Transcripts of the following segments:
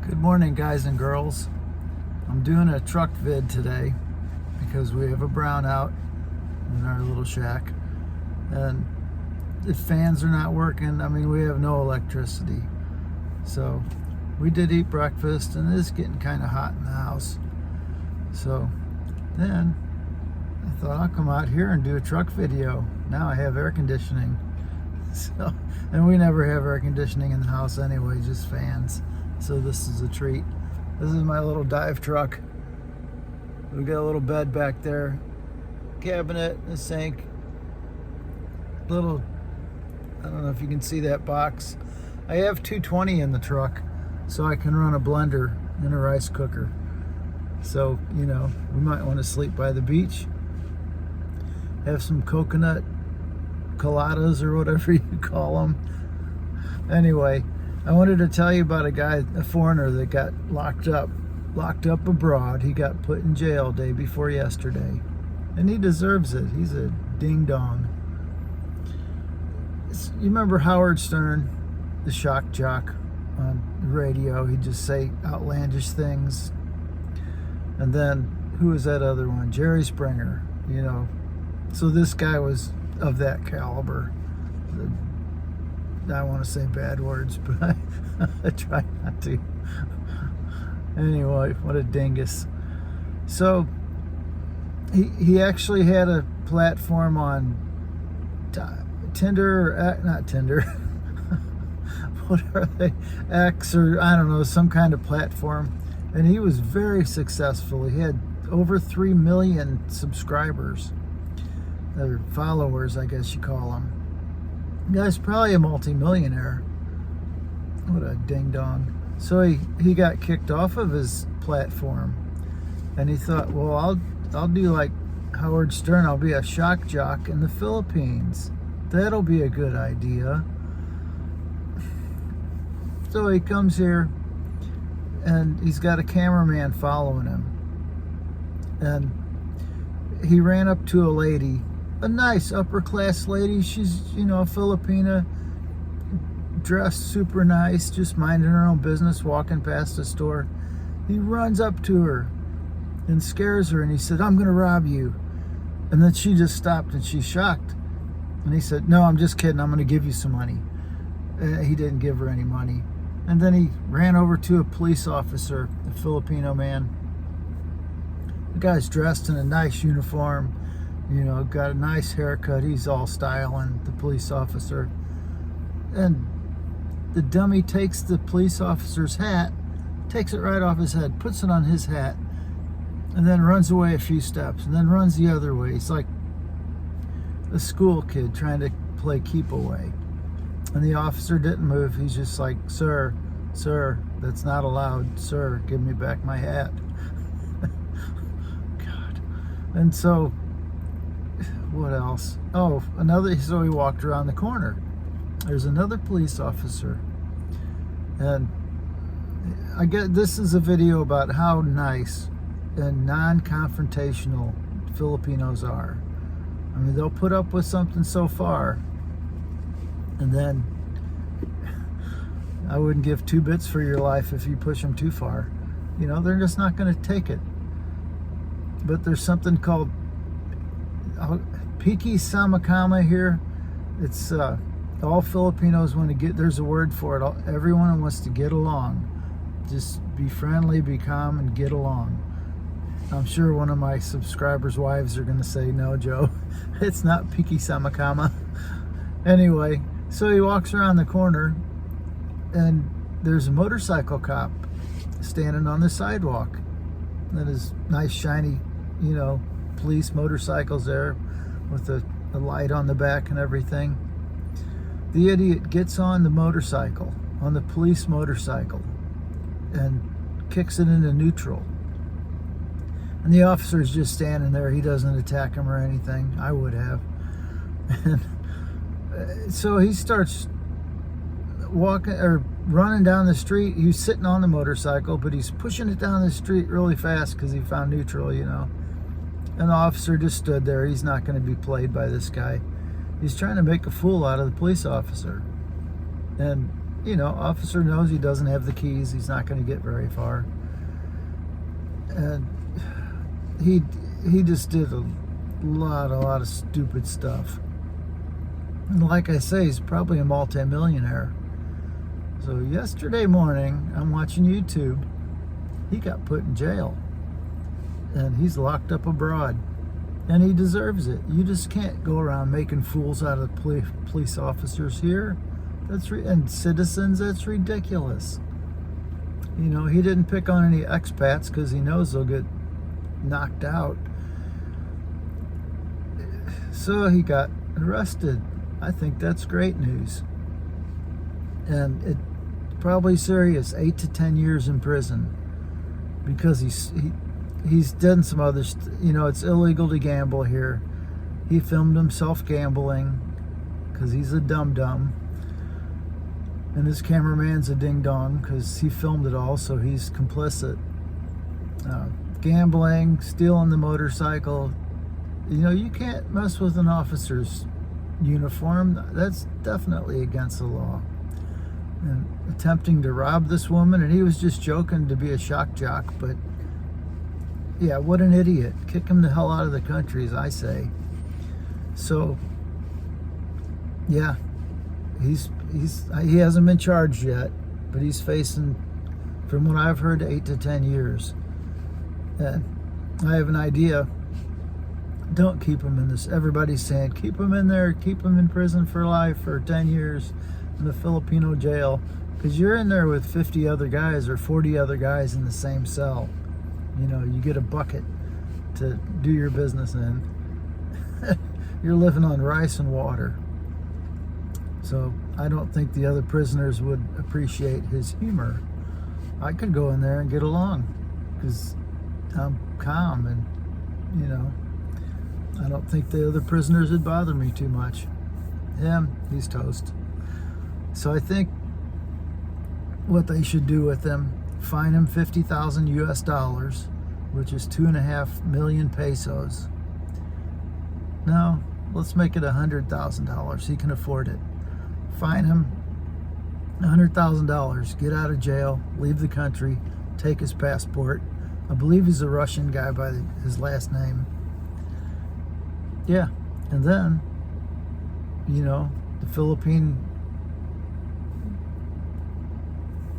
Good morning, guys and girls. I'm doing a truck vid today because we have a brownout in our little shack and the fans are not working. I mean, we have no electricity. So we did eat breakfast and it is getting kind of hot in the house. So then I thought I'll come out here and do a truck video. Now I have air conditioning. So, and we never have air conditioning in the house anyway, just fans. So this is a treat. This is my little dive truck. We got a little bed back there, cabinet, a sink, little, I don't know if you can see that box. I have 220 in the truck, so I can run a blender and a rice cooker. So, you know, we might want to sleep by the beach, have some coconut coladas or whatever you call them. Anyway, I wanted to tell you about a guy, a foreigner that got locked up abroad. He got put in jail day before yesterday, and he deserves it. He's a ding dong. You remember Howard Stern, the shock jock on the radio? He'd just say outlandish things. And then who was that other one? Jerry Springer, you know. So this guy was of that caliber. I want to say bad words, but I try not to. Anyway, what a dingus. So he actually had a platform on Tinder, or not Tinder. What are they? X, or I don't know, some kind of platform. And he was very successful. He had over 3 million subscribers, or followers, I guess you call them. The guy's probably a multi-millionaire. What a ding-dong. So he got kicked off of his platform, and he thought, well, I'll do like Howard Stern. I'll be a shock jock in the Philippines. That'll be a good idea. So he comes here, and he's got a cameraman following him, and he ran up to a lady, a nice upper class lady. She's, you know, a Filipina, dressed super nice, just minding her own business, walking past the store. He runs up to her and scares her, and he said, "I'm gonna rob you." And then she just stopped, and she's shocked. And he said, "No, I'm just kidding, I'm gonna give you some money." He didn't give her any money. And then he ran over to a police officer, a Filipino man. The guy's dressed in a nice uniform, you know, got a nice haircut. He's all styling, the police officer. And the dummy takes the police officer's hat, takes it right off his head, puts it on his hat, and then runs away a few steps, and then runs the other way. He's like a school kid trying to play keep away. And the officer didn't move. He's just like, sir, that's not allowed. Sir, give me back my hat." God. And so, what else? Oh, so he walked around the corner. There's another police officer. And I get, this is a video about how nice and non-confrontational Filipinos are. I mean, they'll put up with something so far, and then I wouldn't give 2 bits for your life if you push them too far. You know, they're just not going to take it. But there's something called Pakikisama here. It's all Filipinos want to get, there's a word for it. Everyone wants to get along. Just be friendly, be calm, and get along. I'm sure one of my subscribers' wives are going to say, "No, Joe, it's not Pakikisama." Anyway, so he walks around the corner, and there's a motorcycle cop standing on the sidewalk. And his nice, shiny, you know, police motorcycles there with a light on the back and everything. The idiot gets on the motorcycle, on the police motorcycle, and kicks it into neutral. And the officer's just standing there. He doesn't attack him or anything. I would have. And so he starts walking or running down the street. He's sitting on the motorcycle, but he's pushing it down the street really fast because he found neutral, you know. And the officer just stood there. He's not going to be played by this guy. He's trying to make a fool out of the police officer. And officer knows he doesn't have the keys. He's not going to get very far. And he just did a lot of stupid stuff. And like I say, he's probably a multi-millionaire. So yesterday morning, I'm watching YouTube. He got put in jail. And he's locked up abroad. And he deserves it. You just can't go around making fools out of police officers here. And citizens, that's ridiculous. He didn't pick on any expats because he knows they'll get knocked out. So he got arrested. I think that's great news. And it's probably serious, 8 to 10 years in prison, because he's done some other it's illegal to gamble here. He filmed himself gambling because he's a dum-dum. And his cameraman's a ding-dong because he filmed it all, so he's complicit. Gambling, stealing the motorcycle. You can't mess with an officer's uniform. That's definitely against the law. And attempting to rob this woman, and he was just joking to be a shock jock, but yeah, what an idiot. Kick him the hell out of the country, as I say. So, yeah, he hasn't been charged yet, but he's facing, from what I've heard, 8 to 10 years. And I have an idea. Don't keep him in this. Everybody's saying, keep him in there, keep him in prison for life for 10 years in the Filipino jail, because you're in there with 50 other guys or 40 other guys in the same cell. You get a bucket to do your business in. You're living on rice and water. So I don't think the other prisoners would appreciate his humor. I could go in there and get along because I'm calm, and I don't think the other prisoners would bother me too much. Him, he's toast. So I think what they should do with him, fine him $50,000 US, which is 2.5 million pesos. No, let's make it $100,000. He can afford it. Fine him $100,000. Get out of jail. Leave the country. Take his passport. I believe he's a Russian guy by his last name. Yeah, and then, the Philippine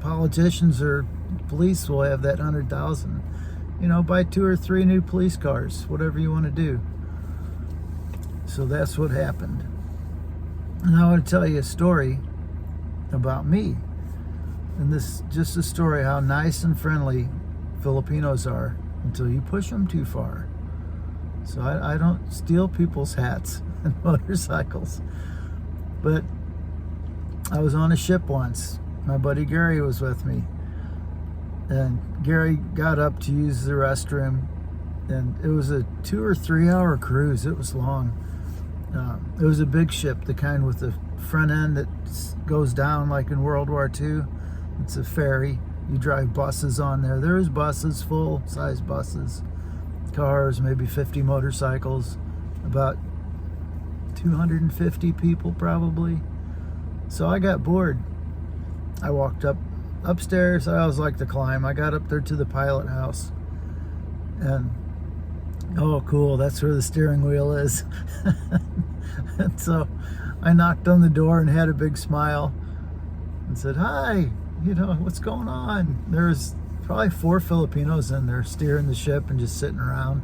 politicians or police will have that 100,000. Buy 2 or 3 new police cars, whatever you want to do. So that's what happened. And I want to tell you a story about me. And this just a story how nice and friendly Filipinos are until you push them too far. So I don't steal people's hats and motorcycles. But I was on a ship once. My buddy Gary was with me. And Gary got up to use the restroom. And it was a 2 or 3 hour cruise. It was long. It was a big ship, the kind with the front end that goes down like in World War II. It's a ferry. You drive buses on there. There's buses, full-size buses. Cars, maybe 50 motorcycles, about 250 people probably. So I got bored. I walked upstairs. I always like to climb. I got up there to the pilot house, and oh cool, that's where the steering wheel is. And so I knocked on the door and had a big smile and said, hi, what's going on? There's probably 4 Filipinos in there steering the ship and just sitting around.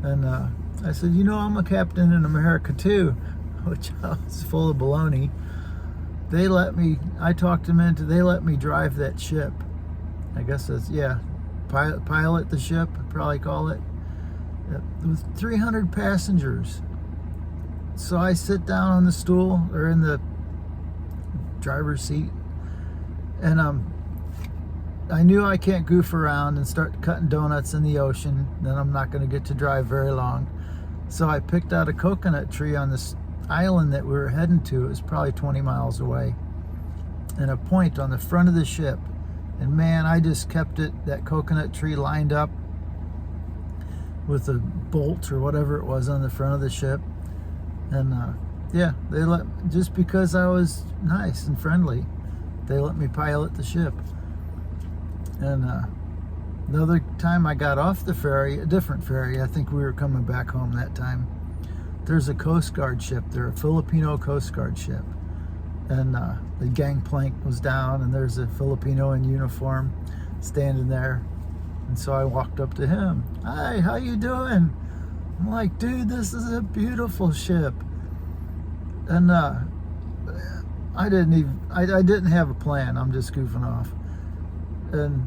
And I said, I'm a captain in America too, which was full of baloney. I talked them into, they let me drive that ship. I guess that's, pilot the ship, I'd probably call it. With 300 passengers. So I sit down on the stool, or in the driver's seat, and I knew I can't goof around and start cutting donuts in the ocean. Then I'm not going to get to drive very long. So I picked out a coconut tree on this island that we were heading to. It was probably 20 miles away, and a point on the front of the ship. And man, I just kept that coconut tree lined up with a bolt or whatever it was on the front of the ship. And they just because I was nice and friendly, They let me pilot the ship. And another time I got off the ferry, a different ferry, I think we were coming back home that time. There's a Coast Guard ship. They're a Filipino Coast Guard ship. And the gangplank was down, and there's a Filipino in uniform standing there. And so I walked up to him. Hi, how you doing? I'm like, dude, this is a beautiful ship. And I didn't have a plan. I'm just goofing off. And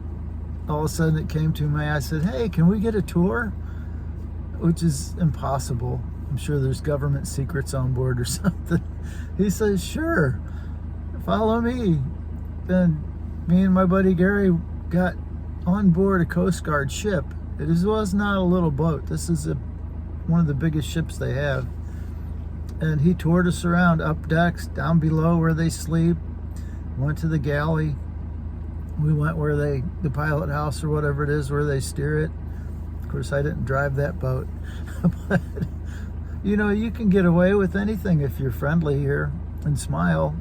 all of a sudden it came to me. I said, hey, can we get a tour? Which is impossible. I'm sure there's government secrets on board or something. He says, sure, follow me. Then me and my buddy Gary got on board a Coast Guard ship. It was not a little boat. This is one of the biggest ships they have. And he toured us around, up decks, down below where they sleep, went to the galley. We went where the pilot house or whatever it is, where they steer it. Of course, I didn't drive that boat. But, you know, you can get away with anything if you're friendly here and smile,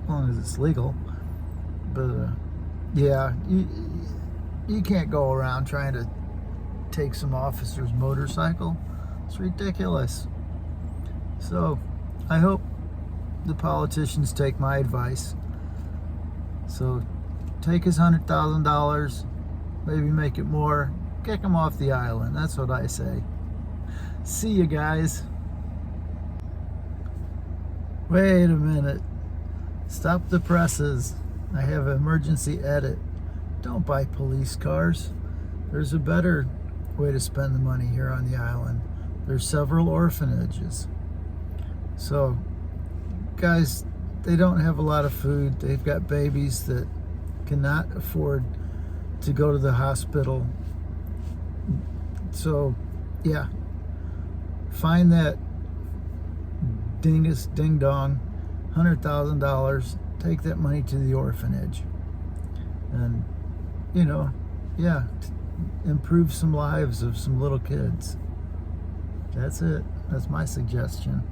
as long as it's legal. But, yeah, you can't go around trying to take some officer's motorcycle. It's ridiculous. So I hope the politicians take my advice. So take his $100,000, maybe make it more, kick him off the island. That's what I say. See you guys. Wait a minute. Stop the presses. I have an emergency edit. Don't buy police cars. There's a better way to spend the money here on the island. There's several orphanages. So, guys, they don't have a lot of food. They've got babies that cannot afford to go to the hospital. So, yeah, find that dingus ding dong, $100,000. Take that money to the orphanage, and you know, yeah, improve some lives of some little kids. That's it. That's my suggestion.